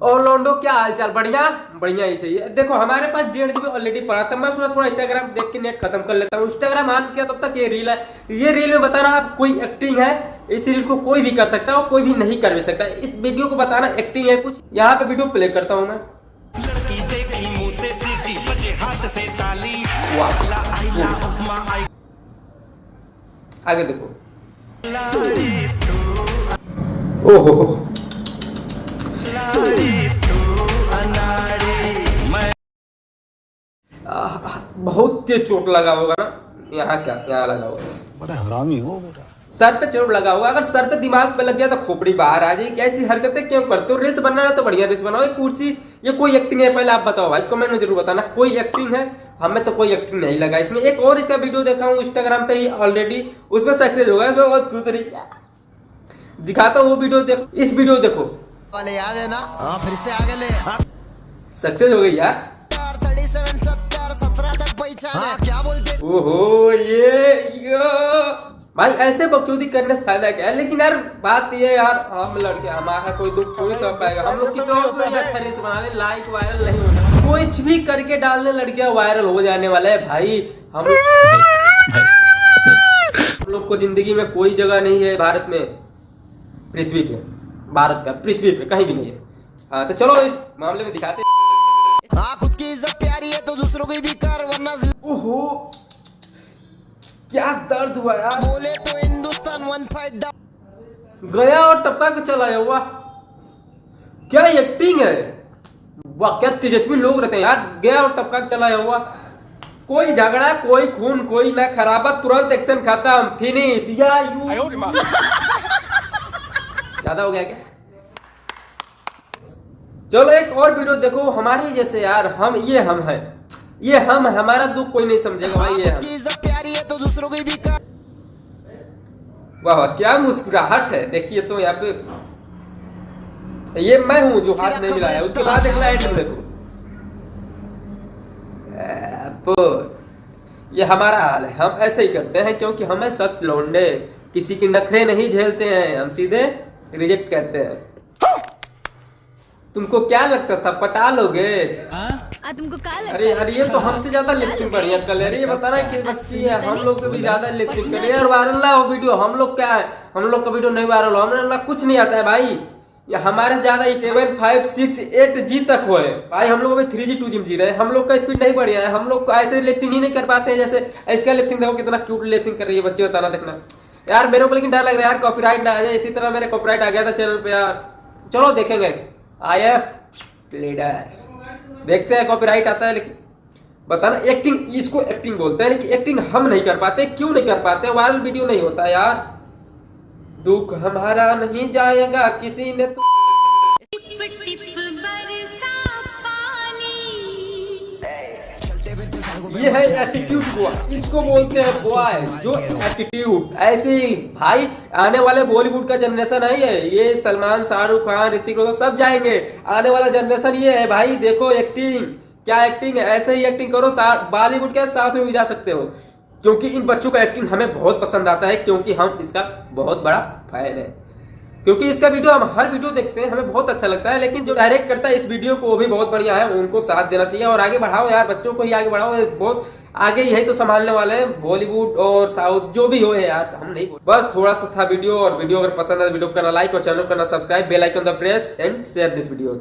और लौंडो क्या हालचाल? बढ़िया बढ़िया ही चाहिए। देखो हमारे पास 1.5 GB ऑलरेडी पड़ा था। मैं सोचा थोड़ा इंस्टाग्राम देख के नेट खत्म कर लेता हूँ। इंस्टाग्राम ऑन किया तब तक ये रील है। ये रील में बताना आप कोई एक्टिंग है। इस रील को कोई भी कर सकता है और कोई भी नहीं कर भी सकता है। इस वीडियो को बताना एक्टिंग है कुछ। यहाँ पे वीडियो प्ले करता हूँ मैं। लड़की देखी मुंह से सीटी बचे हाथ से साली आगे देखो। ओहो बहुत तेज चोट लगा होगा ना। यहाँ क्या यहाँ लगा होगा। बड़ा हरामी हो बेटा। सर पे चोट लगा होगा। अगर सर पे दिमाग पे लग जाए तो खोपड़ी बाहर आ जाएगी। ऐसी हरकतें क्यों करते हो? रील्स बनना है तो बढ़िया रील्स बनाओ। कुर्सी ये कोई एक्टिंग है? पहले आप बताओ भाई, कमेंट में जरूर बताना कोई एक्टिंग है। हमें तो कोई एक्टिंग नहीं लगा इसमें। एक और इसका वीडियो देखा हूँ इंस्टाग्राम पे ही ऑलरेडी, उसमें सक्सेस होगा। इसमें बहुत खुश रही दिखाता हूँ वो वीडियो देखो। इस वीडियो देखो वाले याद है ना? हाँ फिर से आगे ले। सक्सेस हो गई यार। 37 70 17 तक पहचान है। क्या बोलते? ओहो ये भाई ऐसे बकचोदी करने से फायदा क्या है? लेकिन यार बात ये यार, हम लड़के हमारा कोई दुख कोई सब पाएगा। हम लोग की तो अच्छा रील्स बना ले, लाइक वायरल नहीं होना। कुछ भी करके डालने लड़कियां वायरल हो जाने वाला है भाई। हम लोग को जिंदगी में कोई जगह नहीं है भारत में, पृथ्वी पे, भारत का पृथ्वी पे कहीं भी नहीं है। हाँ तो चलो इस मामले में दिखाते। हाँ खुद की इज्जत प्यारी है तो दूसरों की भी कर, वरना ओहो क्या दर्द हुआ यार। बोले तो हिंदुस्तान 1 फाइट गया और टपका के चला है। वाह क्या एक्टिंग है। वाह क्या तेजस्वी लोग रहते हैं यार। गया और टपका के चला है। वाह कोई झगड़ा कोई खून कोई ना खराबा, तुरंत एक्शन खत्म, फिनिश। या यू ज्यादा हो गया क्या? चलो एक और वीडियो देखो हमारे जैसे यार। हम ये हम है, ये हम हमारा दुख कोई नहीं समझेगा भाई। ये हम की इज्जत प्यारी है तो दूसरों की भी कर। वाह वाह क्या मुस्कुराहट है। देखिए तो यहाँ पे ये मैं हूं जो हाथ नहीं मिलाया। उसके बाद देखना है देखो ये हमारा हाल है। हम ऐसे ही करते हैं क्योंकि हमें सख्त लौंडे, किसी की नखरे नहीं झेलते हैं। हम सीधे रिजेक्ट करते हैं। तुमको क्या लगता था पटा लोगे? तुमको क्या लगता है? अरे यार ये तो हमसे ज्यादा लिपसिंग बढ़िया कर ले रही है। बता रहा है कि बच्ची है, हम लोग से भी ज्यादा लिपसिंग कर रही है। और वायरल ना हो वीडियो। हम लोग क्या है, हम लोग का वीडियो नहीं वायरल हो, हमें कुछ नहीं आता है भाई। ये हमारे ज्यादा 7 5 6 8 जी तक हो है भाई। हम लोग अभी 3G 2G जी रहे हैं। हम लोग का स्पीड नहीं बढ़िया है। हम लोग ऐसे लिपसिंग ही नहीं कर पाते हैं। जैसे इसका लिपसिंग देखो कितना क्यूट लिपसिंग कर रही है बच्चे। बताना देखना यार। मेरे को लेकिन डर लग रहा है यार कॉपीराइट ना आ जाए। इसी तरह मेरे कॉपीराइट आ गया था चैनल पे यार। चलो देखेंगे। आया लीडर देखते हैं कॉपीराइट आता है। लेकिन बताना एक्टिंग, इसको एक्टिंग बोलते हैं। लेकिन एक्टिंग हम नहीं कर पाते। क्यों नहीं कर पाते? वायरल वीडियो नहीं होता यार। दुख हमारा नहीं जाएगा किसी ने तो। ये है एटीट्यूड बॉय। इसको बोलते हैं बॉय जो एटीट्यूड। ऐसे ही भाई आने वाले बॉलीवुड का जनरेशन है ये सलमान शाहरुख खान ऋतिक रोशन सब जाएंगे। आने वाला जनरेशन ये है भाई। देखो एक्टिंग क्या एक्टिंग है। ऐसे ही एक्टिंग करो। बॉलीवुड के साथ में भी जा सकते हो क्योंकि इन बच्चों का एक्टिंग हमें बहुत पसंद आता है। क्योंकि हम इसका बहुत बड़ा फैन है। क्योंकि इसका वीडियो हम हर वीडियो देखते हैं, हमें बहुत अच्छा लगता है। लेकिन जो डायरेक्ट करता है इस वीडियो को वो भी बहुत बढ़िया है। उनको साथ देना चाहिए और आगे बढ़ाओ यार। बच्चों को ही आगे बढ़ाओ। बहुत आगे यही तो संभालने वाले हैं बॉलीवुड और साउथ जो भी हो है यार। हम नहीं बस थोड़ा सा था वीडियो। और वीडियो अगर पसंद है वीडियो करना लाइक और चैनल करना subscribe, bell icon the press and share this video.